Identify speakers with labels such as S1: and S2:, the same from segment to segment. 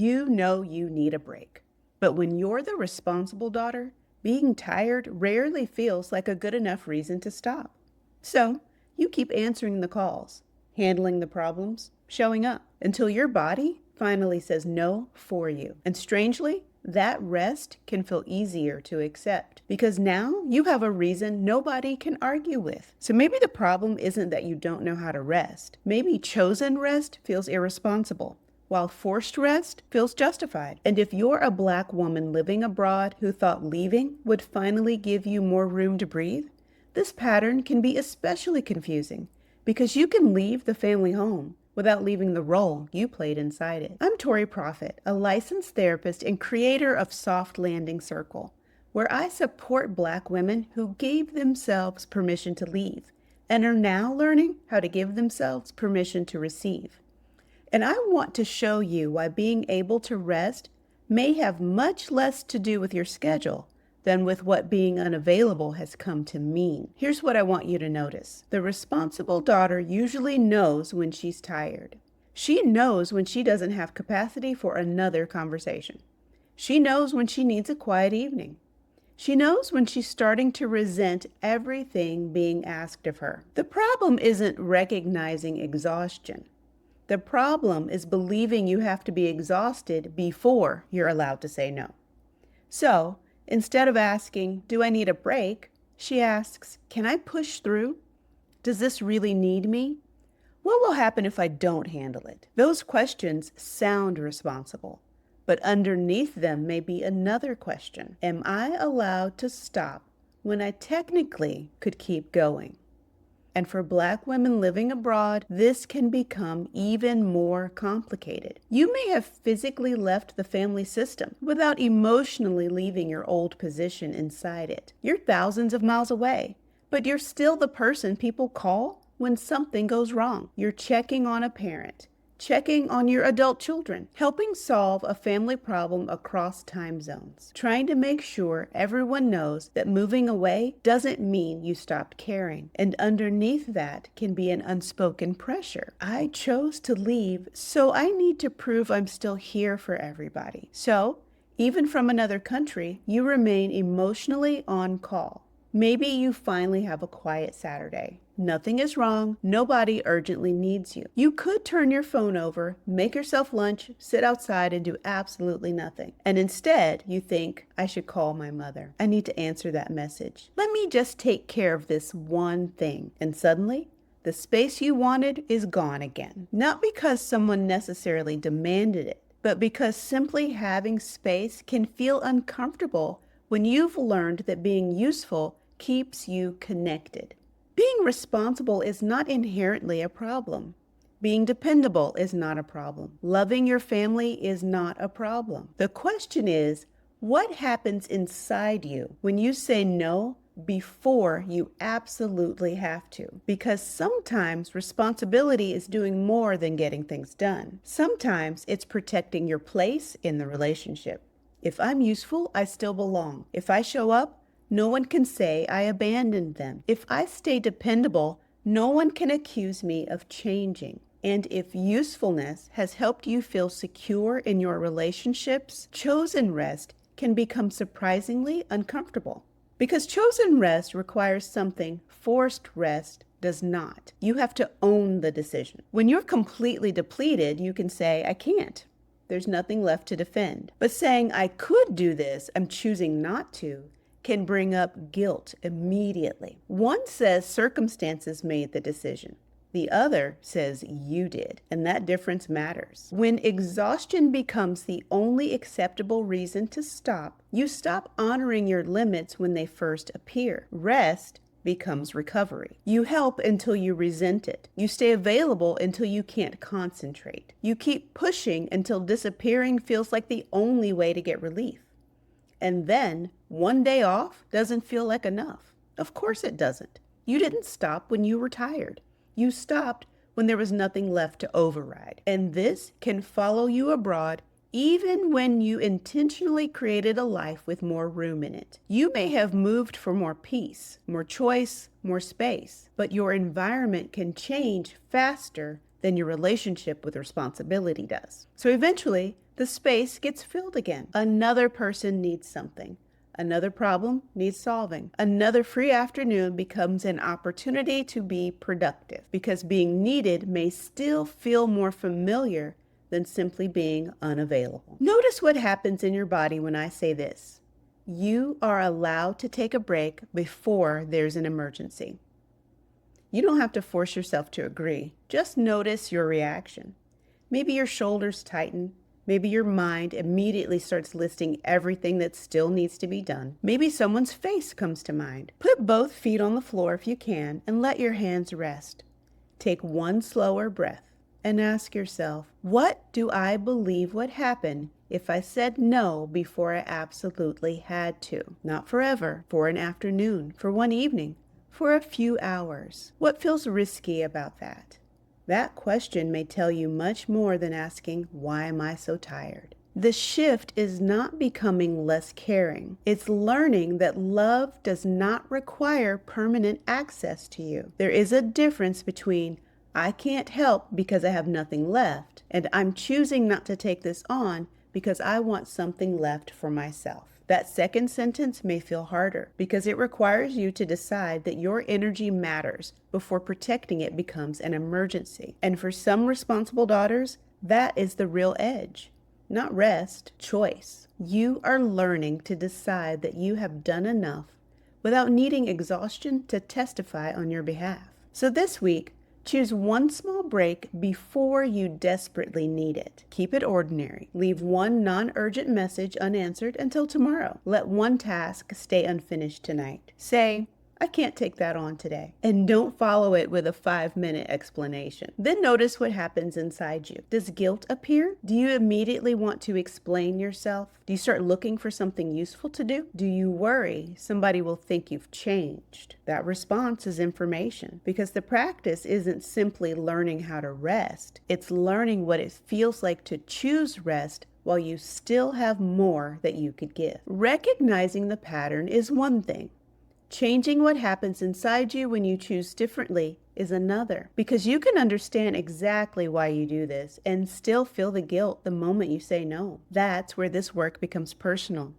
S1: You know you need a break. But when you're the responsible daughter, being tired rarely feels like a good enough reason to stop. So you keep answering the calls, handling the problems, showing up until your body finally says no for you. And strangely, that rest can feel easier to accept because now you have a reason nobody can argue with. So maybe the problem isn't that you don't know how to rest. Maybe chosen rest feels irresponsible, while forced rest feels justified. And if you're a Black woman living abroad who thought leaving would finally give you more room to breathe, this pattern can be especially confusing because you can leave the family home without leaving the role you played inside it. I'm Tori Profit, a licensed therapist and creator of Soft Landing Circle, where I support Black women who gave themselves permission to leave and are now learning how to give themselves permission to receive. And I want to show you why being able to rest may have much less to do with your schedule than with what being unavailable has come to mean. Here's what I want you to notice. The responsible daughter usually knows when she's tired. She knows when she doesn't have capacity for another conversation. She knows when she needs a quiet evening. She knows when she's starting to resent everything being asked of her. The problem isn't recognizing exhaustion. The problem is believing you have to be exhausted before you're allowed to say no. So, instead of asking, "Do I need a break?" she asks, "Can I push through? Does this really need me? What will happen if I don't handle it?" Those questions sound responsible, but underneath them may be another question. Am I allowed to stop when I technically could keep going? And for Black women living abroad, this can become even more complicated. You may have physically left the family system without emotionally leaving your old position inside it. You're thousands of miles away, but you're still the person people call when something goes wrong. You're checking on a parent, checking on your adult children, helping solve a family problem across time zones, trying to make sure everyone knows that moving away doesn't mean you stopped caring. And underneath that can be an unspoken pressure. I chose to leave, so I need to prove I'm still here for everybody. So, even from another country, you remain emotionally on call. Maybe you finally have a quiet Saturday. Nothing is wrong. Nobody urgently needs you. You could turn your phone over, make yourself lunch, sit outside, and do absolutely nothing. And instead, you think, "I should call my mother. I need to answer that message. Let me just take care of this one thing." And suddenly, the space you wanted is gone again. Not because someone necessarily demanded it, but because simply having space can feel uncomfortable when you've learned that being useful keeps you connected. Being responsible is not inherently a problem. Being dependable is not a problem. Loving your family is not a problem. The question is, what happens inside you when you say no before you absolutely have to? Because sometimes responsibility is doing more than getting things done. Sometimes it's protecting your place in the relationship. If I'm useful, I still belong. If I show up, no one can say I abandoned them. If I stay dependable, no one can accuse me of changing. And if usefulness has helped you feel secure in your relationships, chosen rest can become surprisingly uncomfortable. Because chosen rest requires something forced rest does not. You have to own the decision. When you're completely depleted, you can say, "I can't. There's nothing left to defend." But saying, "I could do this, I'm choosing not to," can bring up guilt immediately. One says circumstances made the decision. The other says you did, and that difference matters. When exhaustion becomes the only acceptable reason to stop, you stop honoring your limits when they first appear. Rest becomes recovery. You help until you resent it. You stay available until you can't concentrate. You keep pushing until disappearing feels like the only way to get relief. And then, one day off doesn't feel like enough. Of course it doesn't. You didn't stop when you were tired. You stopped when there was nothing left to override. And this can follow you abroad even when you intentionally created a life with more room in it. You may have moved for more peace, more choice, more space, but your environment can change faster than your relationship with responsibility does. So eventually, The space gets filled again. Another person needs something. Another problem needs solving. Another free afternoon becomes an opportunity to be productive because being needed may still feel more familiar than simply being unavailable. Notice what happens in your body when I say this. You are allowed to take a break before there's an emergency. You don't have to force yourself to agree. Just notice your reaction. Maybe your shoulders tighten. Maybe your mind immediately starts listing everything that still needs to be done. Maybe someone's face comes to mind. Put both feet on the floor if you can and let your hands rest. Take one slower breath and ask yourself, what do I believe would happen if I said no before I absolutely had to? Not forever, for an afternoon, for one evening, for a few hours. What feels risky about that? That question may tell you much more than asking, why am I so tired? The shift is not becoming less caring. It's learning that love does not require permanent access to you. There is a difference between, I can't help because I have nothing left, and I'm choosing not to take this on because I want something left for myself. That second sentence may feel harder because it requires you to decide that your energy matters before protecting it becomes an emergency. And for some responsible daughters, that is the real edge. Not rest, choice. You are learning to decide that you have done enough without needing exhaustion to testify on your behalf. So this week, choose one small break before you desperately need it. Keep it ordinary. Leave one non-urgent message unanswered until tomorrow. Let one task stay unfinished tonight. Say, I can't take that on today. And don't follow it with a 5-minute explanation. Then notice what happens inside you. Does guilt appear? Do you immediately want to explain yourself? Do you start looking for something useful to do? Do you worry somebody will think you've changed? That response is information because the practice isn't simply learning how to rest. It's learning what it feels like to choose rest while you still have more that you could give. Recognizing the pattern is one thing. Changing what happens inside you when you choose differently is another, because you can understand exactly why you do this and still feel the guilt the moment you say no. That's where this work becomes personal.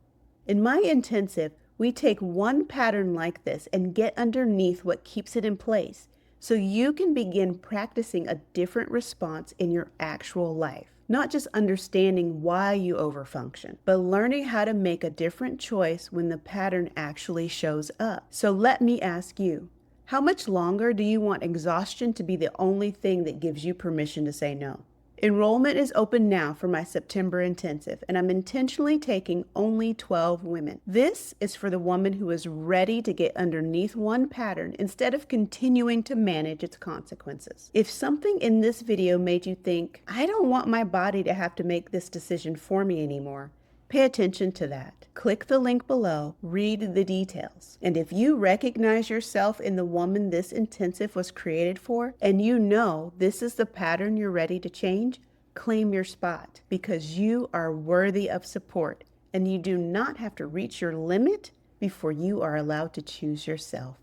S1: In my intensive, we take one pattern like this and get underneath what keeps it in place so you can begin practicing a different response in your actual life. Not just understanding why you overfunction, but learning how to make a different choice when the pattern actually shows up. So let me ask you, how much longer do you want exhaustion to be the only thing that gives you permission to say no? Enrollment is open now for my September intensive, and I'm intentionally taking only 12 women. This is for the woman who is ready to get underneath one pattern instead of continuing to manage its consequences. If something in this video made you think, I don't want my body to have to make this decision for me anymore, pay attention to that. Click the link below, read the details. And if you recognize yourself in the woman this intensive was created for, and you know this is the pattern you're ready to change, claim your spot because you are worthy of support and you do not have to reach your limit before you are allowed to choose yourself.